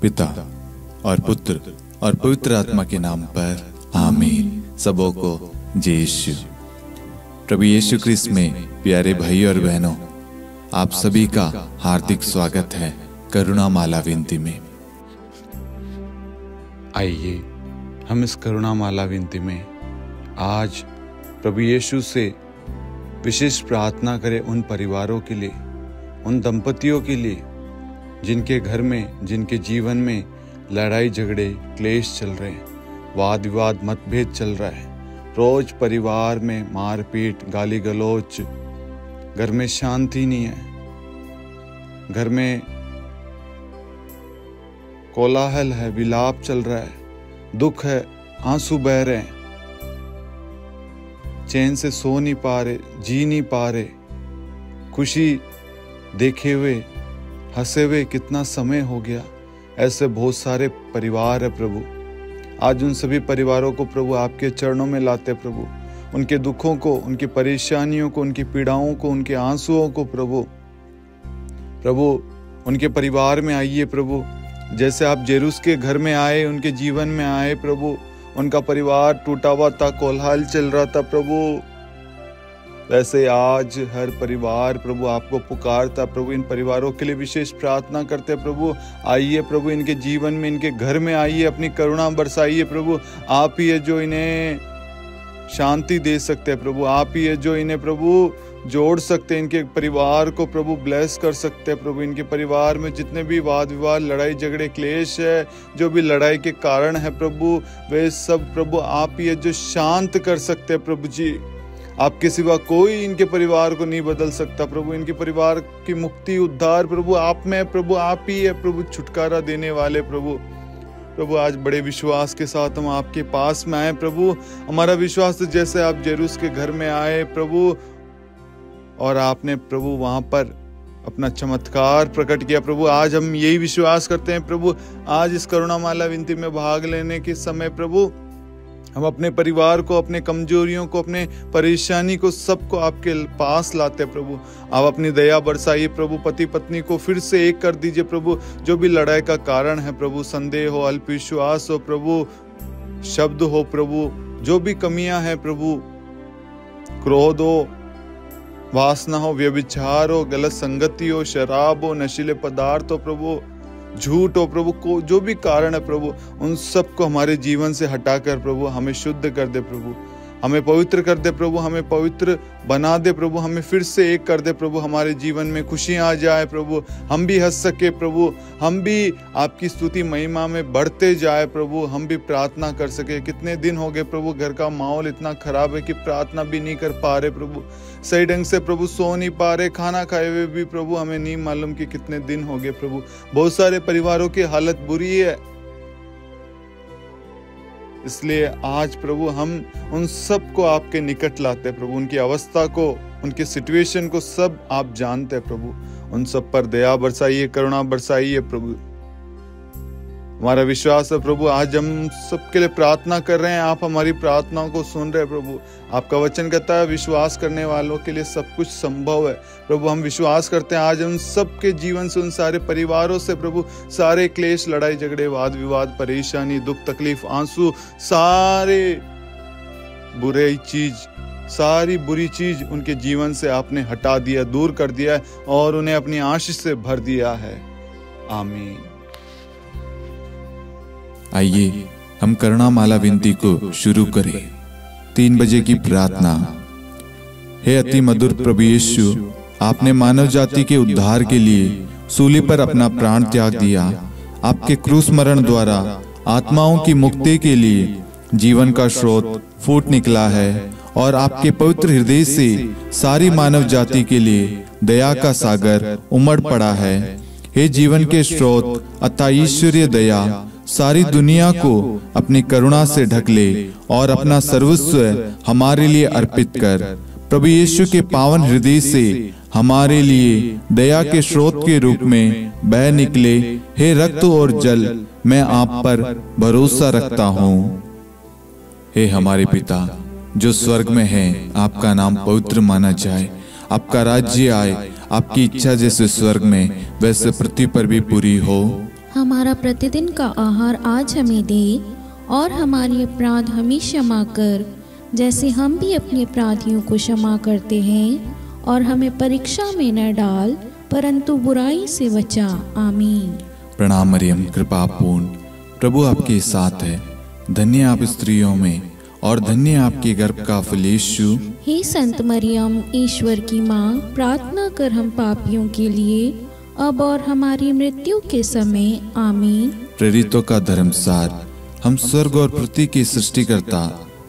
पिता और पुत्र और पवित्र आत्मा के नाम पर आमीन। सबों को जय यीशु। प्रभु यीशु क्रिस्त में प्यारे भाई और बहनों, आप सभी का हार्दिक स्वागत है करुणा माला विनती में। आइए हम इस करुणा माला विनती में आज प्रभु यीशु से विशेष प्रार्थना करें उन परिवारों के लिए, उन दंपतियों के लिए जिनके घर में, जिनके जीवन में लड़ाई झगड़े क्लेश चल रहे हैं, वाद विवाद मतभेद चल रहा है, रोज परिवार में मारपीट गाली गलौज, घर में शांति नहीं है, घर में कोलाहल है, विलाप चल रहा है, दुख है, आंसू बह रहे हैं, चैन से सो नहीं पा रहे, जी नहीं पा रहे, खुशी देखे हुए हंसे हुए कितना समय हो गया। ऐसे बहुत सारे परिवार है प्रभु। आज उन सभी परिवारों को प्रभु आपके चरणों में लाते प्रभु, उनके दुखों को, उनकी परेशानियों को, उनकी पीड़ाओं को, उनके आंसुओं को प्रभु उनके परिवार में आइए प्रभु। जैसे आप जेरूस के घर में आए, उनके जीवन में आए प्रभु, उनका परिवार टूटा हुआ था, कोलाहल चल रहा था प्रभु, वैसे आज हर परिवार प्रभु आपको पुकारता प्रभु। इन परिवारों के लिए विशेष प्रार्थना करते प्रभु। आइए प्रभु, इनके जीवन में, इनके घर में आइए, अपनी करुणा बरसाइए प्रभु। आप ही है जो इन्हें शांति दे सकते हैं प्रभु, आप ही है जो इन्हें प्रभु जोड़ सकते हैं, इनके परिवार को प्रभु ब्लेस कर सकते हैं प्रभु। इनके परिवार में जितने भी वाद विवाद, लड़ाई झगड़े, क्लेश है, जो भी लड़ाई के कारण है प्रभु, वे सब प्रभु आप ही है जो शांत कर सकते हैं प्रभु जी। आपके सिवा कोई इनके परिवार को नहीं बदल सकता प्रभु। इनके परिवार की मुक्ति, उद्धार प्रभु आप में है प्रभु, आप ही है प्रभु छुटकारा देने वाले प्रभु। आज बड़े विश्वास के साथ हम आपके पास में आए प्रभु। हमारा विश्वास जैसे आप जेरूस के घर में आए प्रभु और आपने प्रभु वहां पर अपना चमत्कार प्रकट किया प्रभु, आज हम यही विश्वास करते हैं प्रभु। आज इस करुणा माला विनती में भाग लेने के समय प्रभु हम अपने परिवार को, अपने कमजोरियों को, अपने परेशानी को, सबको आपके पास लाते हैं प्रभु। आप अपनी दया बरसाइए प्रभु। पति पत्नी को फिर से एक कर दीजिए प्रभु। जो भी लड़ाई का कारण है प्रभु, संदेह हो, अल्पविश्वास हो प्रभु, शब्द हो प्रभु, जो भी कमियां हैं प्रभु, क्रोध हो, वासना हो, व्यभिचार हो, गलत संगति हो, शराब हो, नशीले पदार्थ हो प्रभु, झूठ हो प्रभु, को जो भी कारण है प्रभु, उन सब को हमारे जीवन से हटाकर प्रभु हमें शुद्ध कर दे प्रभु, हमें पवित्र कर दे प्रभु, हमें पवित्र बना दे प्रभु, हमें फिर से एक कर दे प्रभु। हमारे जीवन में खुशियां आ जाए प्रभु, हम भी हंस सके प्रभु, हम भी आपकी स्तुति महिमा में बढ़ते जाए प्रभु, हम भी प्रार्थना कर सके। कितने दिन हो गए प्रभु, घर का माहौल इतना खराब है कि प्रार्थना भी नहीं कर पा रहे प्रभु, सही ढंग से प्रभु सो नहीं पा रहे, खाना खाए हुए भी प्रभु हमें नहीं मालूम कि कितने दिन हो गए प्रभु। बहुत सारे परिवारों की हालत बुरी है, इसलिए आज प्रभु हम उन सब को आपके निकट लाते हैं प्रभु। उनकी अवस्था को, उनके सिचुएशन को सब आप जानते हैं प्रभु। उन सब पर दया बरसाइए, करुणा बरसाइए प्रभु। हमारा विश्वास है प्रभु, आज हम सबके लिए प्रार्थना कर रहे हैं, आप हमारी प्रार्थनाओं को सुन रहे हैं प्रभु। आपका वचन कहता है विश्वास करने वालों के लिए सब कुछ संभव है प्रभु। हम विश्वास करते हैं आज हम सबके जीवन से, उन सारे परिवारों से प्रभु, सारे क्लेश, लड़ाई झगड़े, वाद विवाद, परेशानी, दुख तकलीफ, आंसू, सारे सारी बुरी चीज उनके जीवन से आपने हटा दिया, दूर कर दिया है और उन्हें अपनी आशीष से भर दिया है। आमीन। आइए हम करुणा माला विनती को शुरू करें। 3 बजे की प्रार्थना। हे अति मधुर प्रभु यीशु, आपने मानव जाति के उद्धार के लिए सूली पर अपना प्राण त्याग दिया। आपके क्रूस मरण द्वारा आत्माओं की मुक्ति के लिए जीवन का स्रोत फूट निकला है और आपके पवित्र हृदय से सारी मानव जाति के लिए दया का सागर उमड़ पड़ा है। हे जीवन के स्रोत अतः ईश्वरीय दया सारी दुनिया को अपनी करुणा से ढक ले और अपना सर्वस्व हमारे लिए अर्पित कर। प्रभु यीशु के पावन हृदय से हमारे लिए दया के स्रोत के रूप में बह निकले। हे रक्त और जल, मैं आप पर भरोसा रखता हूँ। हे हमारे पिता जो स्वर्ग में है, आपका नाम पवित्र माना जाए, आपका राज्य आए, आपकी इच्छा जैसे स्वर्ग में वैसे पृथ्वी पर भी पूरी हो। हमारा प्रतिदिन का आहार आज हमें दे, और हमारी अपराध हमें क्षमा कर, जैसे हम भी अपने अपराधियों को क्षमा करते हैं, और हमें परीक्षा में न डाल, परंतु बुराई से बचा। आमीन। प्रणाम मरियम, कृपा पूर्ण, प्रभु आपके साथ है। धन्य आप स्त्रियों में, और धन्य आपके गर्भ का फल यीशु। हे संत मरियम, ईश्वर की माँ, प्रार्थना कर हम पापियों के लिए, अब और हमारी मृत्यु के समय। आमीन। प्रेरितों का धर्मसार। हम स्वर्ग और पृथ्वी के सृष्टिकर्ता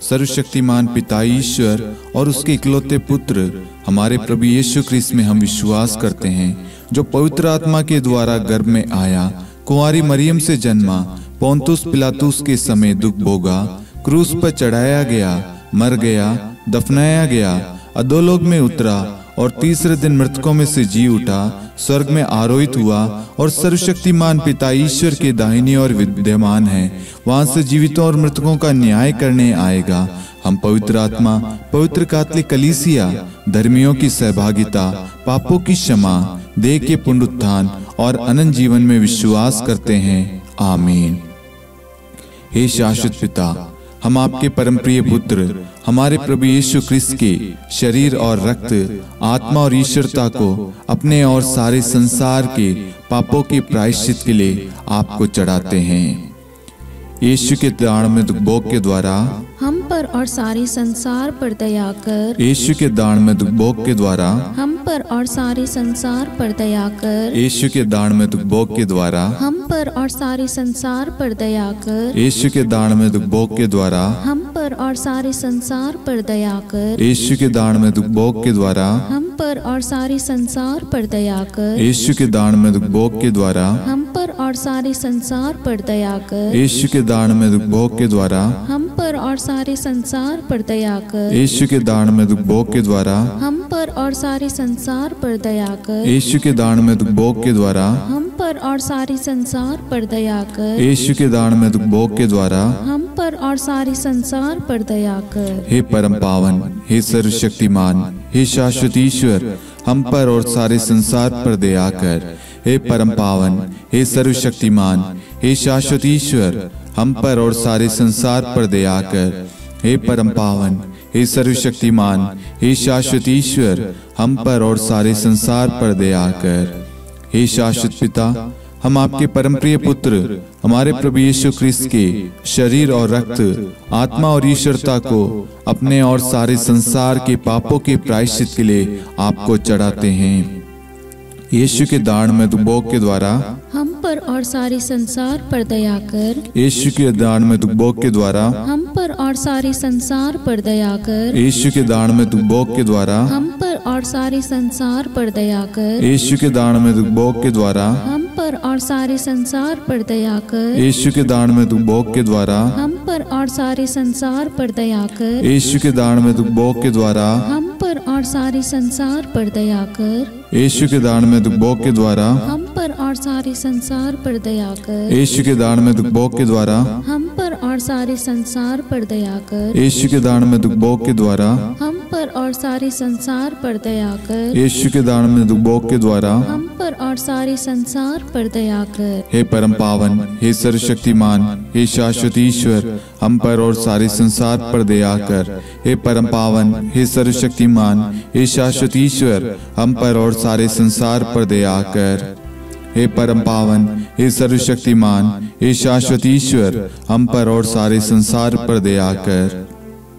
सर्वशक्तिमान पिता ईश्वर और उसके इकलौते पुत्र हमारे प्रभु यीशु क्रिस्त में हम विश्वास करते हैं, जो पवित्र आत्मा के द्वारा गर्भ में आया, कुंवारी मरियम से जन्मा, पोंतुस पिलातुस के समय दुख भोगा, क्रूस पर चढ़ाया गया, मर गया, दफनाया गया, अधोलोक में उतरा, और तीसरे दिन मृतकों में से जी उठा, स्वर्ग में आरोहित हुआ, और सर्वशक्तिमान पिता ईश्वर के दाहिनी ओर विद्यमान है। वहां से जीवितों और मृतकों का न्याय करने आएगा। हम पवित्र आत्मा, पवित्र कैथोलिक कलीसिया, धर्मियों की सहभागिता, पापों की क्षमा, देह के पुनरुत्थान और अनंत जीवन में विश्वास करते हैं। आमीन। हे शाश्वत पिता, हम आपके परम प्रिय पुत्र हमारे प्रभु यीशु क्रिस्त के शरीर और रक्त, आत्मा और ईश्वरता को अपने और सारे संसार के पापों के प्रायश्चित के लिए आपको चढ़ाते हैं। यीशु के दान में दुख भोग के द्वारा हम पर और सारे संसार पर दया कर। यीशु के दान में दुख भोग के द्वारा हम पर और सारे संसार पर दया कर। यीशु के दान में दुख भोग के द्वारा हम पर और सारे संसार पर दया कर। यीशु के दान में दुख भोग के द्वारा हम पर और सारे संसार पर दया कर। यीशु के दान में दुख भोग के द्वारा हम पर और सारे संसार पर दया कर। यीशु के दान में दुख भोग के द्वारा हम पर और सारे संसार पर दया कर। यीशु के दान में दुख भोग के द्वारा हम पर और सारे संसार पर दया कर। यीशु के दान में दुख भोग के द्वारा हम पर और सारे संसार पर दया कर। यीशु के दान में दुख भोग के द्वारा हम पर और सारे संसार पर दया कर। यीशु के दान में दुख भोग के द्वारा हम पर और सारे संसार पर दया कर। हे परम पावन, हे सर्वशक्तिमान, हे शाश्वत ईश्वर, हम पर और सारे संसार पर दया कर। हे परम पावन, हे सर्वशक्तिमान, हे शाश्वत ईश्वर, हम पर और सारे संसार पर दया कर। हे परम पावन, हे सर्वशक्तिमान, हे शाश्वत ईश्वर, हम पर और सारे संसार पर दया कर। हे शाश्वत पिता, हम आपके परम प्रिय पुत्र हमारे प्रभु यीशु क्रिस्त के शरीर और रक्त, आत्मा और ईश्वरता को अपने और सारे संसार के पापों के प्रायश्चित के लिए आपको चढ़ाते हैं। यीशु के दान में दुख भोग के द्वारा हम पर और सारे संसार पर दया कर। यीशु के दान में दुख भोग के द्वारा हम पर और सारे संसार पर दया कर। यीशु के दान में दुख भोग के द्वारा हम पर और सारे संसार पर दया कर। यीशु के दान में दुख भोग के द्वारा हम पर और सारे संसार पर दया कर। यीशु के दान में दुख भोग के द्वारा हम पर और सारे संसार पर दया कर। यीशु के दान में दुख भोग के द्वारा हम पर और सारे संसार पर दया कर। यीशु के दान में दुख भोग के द्वारा हम पर और सारे संसार पर दया कर। यीशु के दान में दुख भोग के द्वारा हम पर और सारे संसार पर दया कर। यीशु के दान में दुख भोग के द्वारा हम पर और सारे संसार पर दया कर। यीशु के दान में दुख भोग के द्वारा हम पर और सारे संसार पर दया कर। हे परम पावन, हे सर्वशक्तिमान, हे शाश्वत ईश्वर, हम पर और सारे संसार पर दया कर। हे परम पावन, हे सर्वशक्तिमान, हे शाश्वत ईश्वर, हम पर और सारे संसार पर दया कर। हे परम पावन, हे सर्वशक्तिमान, हे शाश्वत ईश्वर, हम पर और सारे संसार पर दया कर।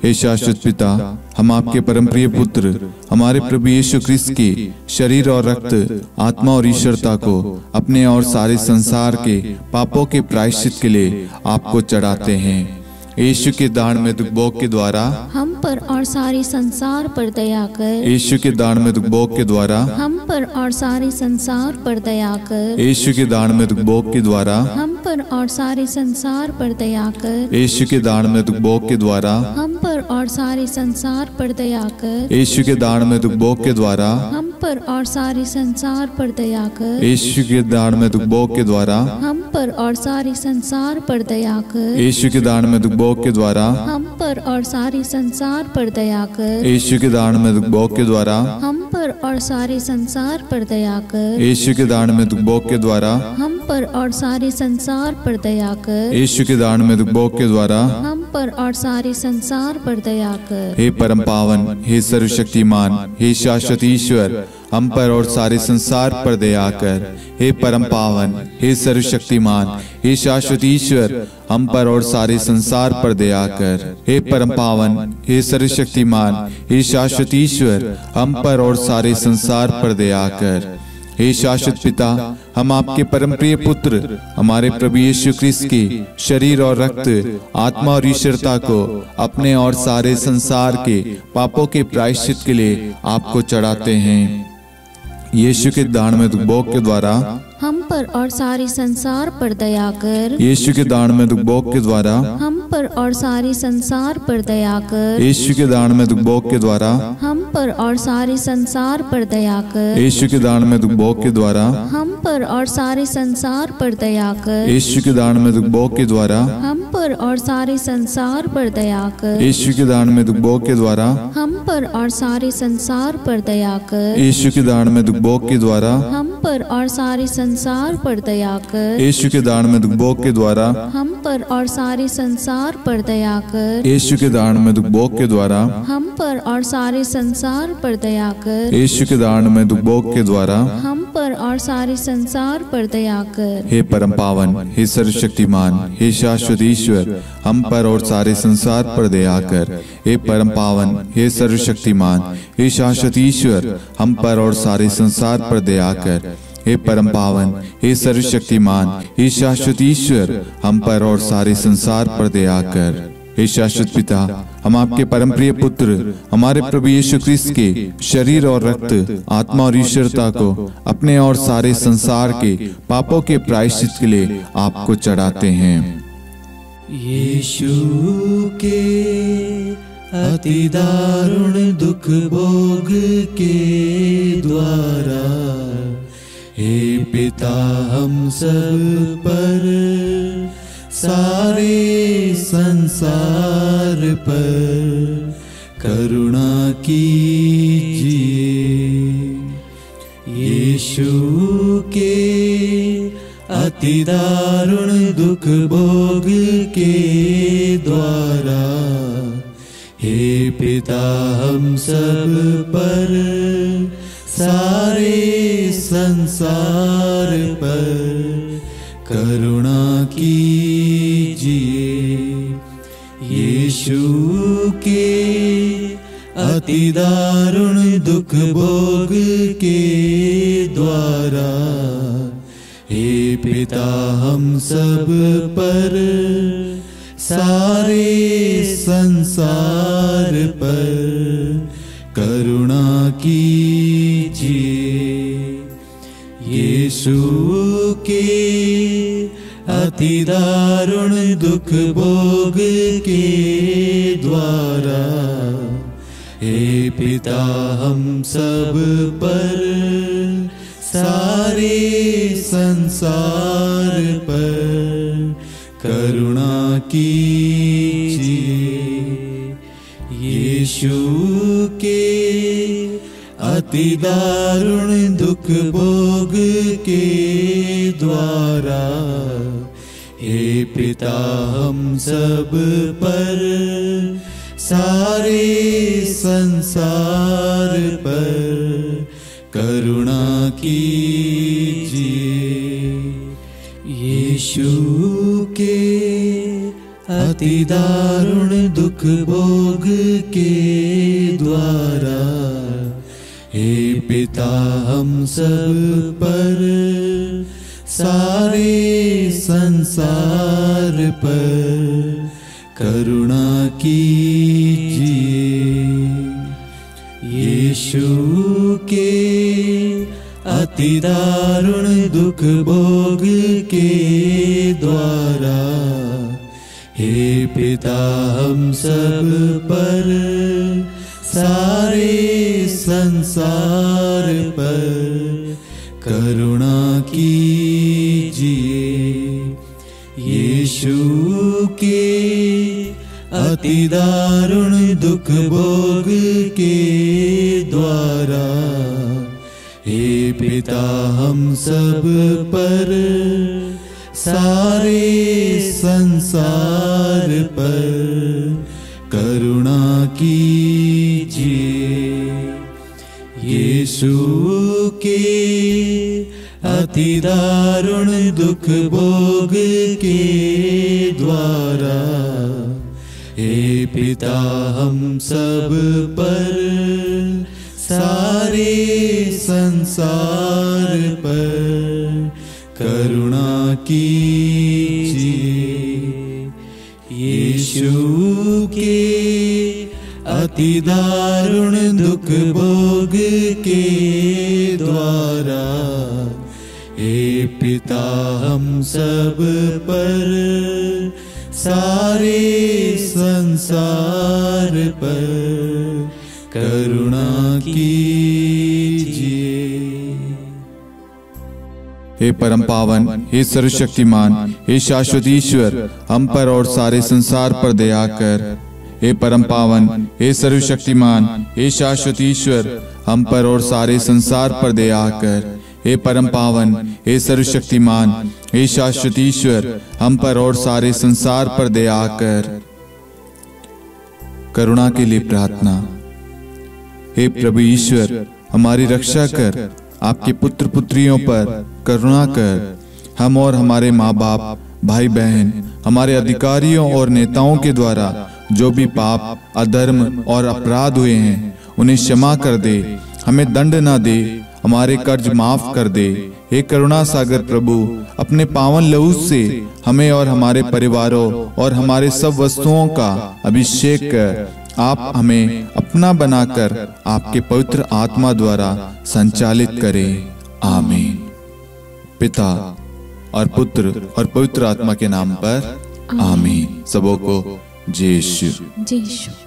हे शाश्वत पिता, हम आपके परम प्रिय पुत्र हमारे प्रभु यीशु क्रिस्त के शरीर और रक्त, आत्मा और ईश्वरता को अपने और सारे संसार के पापों के प्रायश्चित के लिए आपको चढ़ाते हैं। यीशु के दान में दुख भोग के द्वारा हम पर और सारे संसार पर दया कर। यीशु के दान में दुख भोग के द्वारा हम पर और सारे संसार पर दया कर। यीशु के दान में दुख भोग के द्वारा हम पर और सारे संसार पर दया कर। यीशु के दान में दुख भोग के द्वारा हम पर और सारे संसार पर दया कर। यीशु के दान में दुख भोग के द्वारा हम पर और सारे संसार पर दया कर। यीशु के दान में दुख भोग के द्वारा हम पर और सारे संसार पर दया कर। यीशु के दान में दुख भोग के द्वारा हम पर और सारे संसार पर दया कर। यीशु के दान में दुख भोग के द्वारा हम पर और सारे संसार पर दया कर। यीशु के दान में दुख भोग के द्वारा हम पर और सारे संसार पर दया कर। यीशु के दान में दुख भोग के द्वारा हम पर और सारे संसार पर दया कर। हे परम पावन, हे सर्वशक्तिमान, हे शाश्वत ईश्वर, हम पर और सारे संसार पर दया कर। हे परम पावन, हे सर्वशक्तिमान, हे शाश्वत ईश्वर, हम पर और सारे संसार पर दया कर। हे परम पावन, हे सर्वशक्तिमान, हे शाश्वत ईश्वर, हम पर और सारे संसार पर दया कर। हे शाश्वत पिता, हम आपके परम प्रिय पुत्र हमारे प्रभु यीशु ख्रिस्त के शरीर और रक्त, आत्मा और ईश्वरता को अपने और सारे संसार के पापों के प्रायश्चित के लिए आपको चढ़ाते हैं। यीशु के दान में दुख भोग के द्वारा हम पर और सारे संसार पर दया कर। यीशु के दान में दुख भोग के द्वारा हम पर और सारे संसार पर दया कर। यीशु के दान में दुख भोग के द्वारा हम पर और सारे संसार पर दया कर। यीशु के दान में दुख भोग के द्वारा हम पर और सारे संसार पर दया कर। यीशु के दान में दुख भोग के द्वारा हम पर और सारे संसार पर दया कर। यीशु के दान में दुख भोग के द्वारा हम पर और सारे संसार पर दया कर। यीशु के दान में दुख भोग के द्वारा हम पर और सारे संसार पर दया कर। यीशु के दान में दुख भोग के द्वारा हम पर और सारे संसार पर दया कर। यीशु के दान में दुख भोग के द्वारा हम पर और सारे संसार पर दया कर। यीशु के दान में दुख भोग के द्वारा हम पर और सारे संसार पर दया कर। हे परम पावन, हे सर्वशक्तिमान, हे शाश्वत ईश्वर, हम पर और सारे संसार पर दया कर। हे परम पावन, हे सर्वशक्तिमान, हे शाश्वत ईश्वर, हम पर और सारे संसार पर दया कर। हे परम पावन, हे सर्वशक्तिमान, हे शाश्वत ईश्वर, हम पर और सारे संसार पर दया कर। हे शाश्वत पिता, हम आपके परम प्रिय पुत्र हमारे प्रभु यीशु ख्रिस्त के शरीर और रक्त, आत्मा और ईश्वरता को अपने और सारे संसार के पापों के प्रायश्चित के लिए आपको चढ़ाते हैं। यीशु के अति दारुण दुख भोग के द्वारा हे पिता, हम सब पर सारे संसार पर करुणा कीजिए। यीशु के अति दारुण दुख भोग के द्वारा हे पिता, हम सब पर सारे संसार पर करुणा कीजिए। यीशु के अति दारुण दुख भोग के द्वारा हे पिता, हम सब पर सारे संसार पर करुणा कीजिए। यीशु के अति दारुण दुख भोग के द्वारा हे पिता, हम सब पर सारे संसार पर करुणा कीजिए। यीशु के अति दारुण दुख भोग के द्वारा हे पिता, हम सब पर सारे संसार पर करुणा कीजिए। यीशु के अति दारुण दुख भोग के द्वारा हे पिता, हम सब पर सारे संसार पर करुणा कीजिए। यीशु के अति दारुण दुख भोग के द्वारा हे पिता, हम सब पर सारे संसार पर करुणा कीजिए। यीशु के अति दारुण दुख भोग के द्वारा हे पिता, हम सब पर सारे संसार पर करुणा कीजिए। यीशु के अति दारुण दुख भोग के द्वारा हे पिता हम सब पर सारे संसार पर करुणा कीजिए। यीशु के अति दारुण दुख भोग के द्वारा हे पिता हम सब पर सारे संसार पर करुणा कीजिए। हे परम पावन, हे सर्वशक्तिमान, हे शाश्वत ईश्वर, हम पर और सारे संसार पर दया कर। हे परम पावन, हे सर्वशक्तिमान, हे शाश्वत ईश्वर, हम पर और सारे संसार पर दया कर। हे परम पावन, हे सर्वशक्तिमान, हे शाश्वत ईश्वर, हम पर और सारे संसार पर दया कर। करुणा के लिए प्रार्थना। हे प्रभु ईश्वर, हमारी रक्षा कर, आपके पुत्र पुत्रियों पर करुणा कर। हम और हमारे माँ बाप, भाई बहन, हमारे अधिकारियों और नेताओं के द्वारा जो भी पाप, अधर्म और अपराध हुए हैं उन्हें क्षमा कर दे, हमें दंड ना दे, हमारे कर्ज माफ कर दे। हे करुणा सागर प्रभु, अपने पावन लहू से हमें और हमारे परिवारों और हमारे सब वस्तुओं का अभिषेक कर। आप हमें अपना बनाकर आपके पवित्र आत्मा द्वारा संचालित करें। आमीन। पिता और पुत्र और पवित्र आत्मा के नाम पर आमीन। सबों को जय यीशु। जय यीशु।